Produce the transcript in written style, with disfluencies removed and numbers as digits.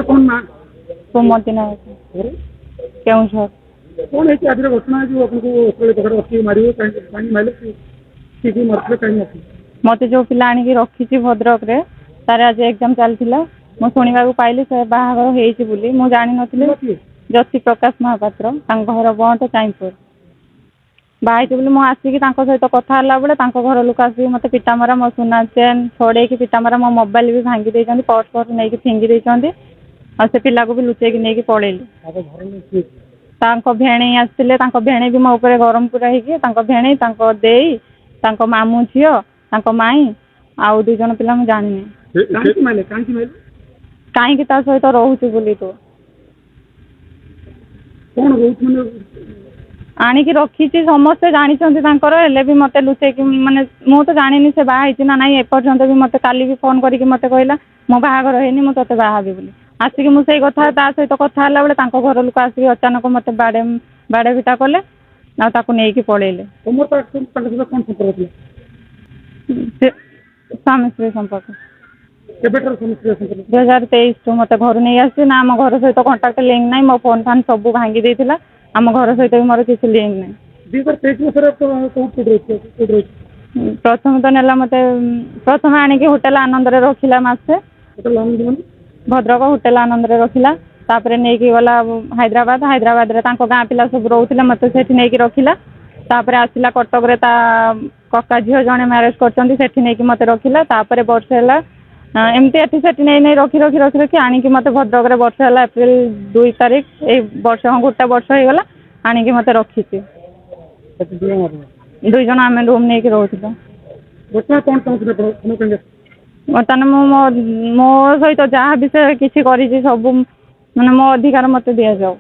कौन ना सुमति नायक केउझर कौन है कि आज घटना है जो आपको पकड़ रखी मारे कहीं मारे कि मरते कहीं मत जो पिला आनिकी रखी भद्रक रे तार आज एग्जाम चलता मु शुणा पाइली से बाहागर होली मु जानी नी ज्योति प्रकाश महापात्र घर बंट चाईपुर बाहर बोली मुझे आसिक सहित कथा बेले घर लोक आसिक मत पिटामरा मो सुना चेन छड़े पिटामरा मो मोबाइल भी भांगी देते पर्स पर्स नहीं फिंगी देते से पिला को भी लुचेक नहीं पलैली भेणे आसते भेणे भी मो उपर गरम पूरा होगी भेणे देई मामू झील माई आउ 2 जन पिला जानी कहीं सहित रोचे बोली तो कौन रोज आणिकी रखी समस्ते जानी भी मत लुचे माने मु तो जानी से बाहर ना नाई एपर्यंत भी मत काली भी फोन करके मत कहला मो बाहागर है मुझे ते बाहाबी बोली आसिक मुझे कथा सहित कथा बेले घर लोक आसिक अचानक मत बाड़े भिटा कले नहीं पलैले स्वामी स्त्री संपर्क 2023 मत घर नहीं आसी ना आम घर सहित कंटाक्ट लिंक ना मो फोन फान सब भांगी देथिला आम घर सहित भी मोर किसी लिंक ना प्रथम तो नेला मत प्रथम आणिकी होटेल आनंद रे रखिला मासे भद्रक होटेल आनंद रे रखिला तापर नहीं गला हैदराबाद रे गाँ पिला सब रोते मत से नहीं रखिला तापर आसला कटक रे कका झील जड़े मैरेज कर मत रखिला तापर वर्ष है एमती एटी नहीं रखी रखी रखी रखी आणिकी मत भद्रक रे वर्ष है एप्रिल 2 तारीख ए वर्ष हाँ गोटे वर्ष हो गला आणिकी मत रखी 2 जन आम रूम नहीं रोला बर्तमान मो सहित जहाँ विषय किसी कर सब माने मो अधिकार मत दि जाऊ।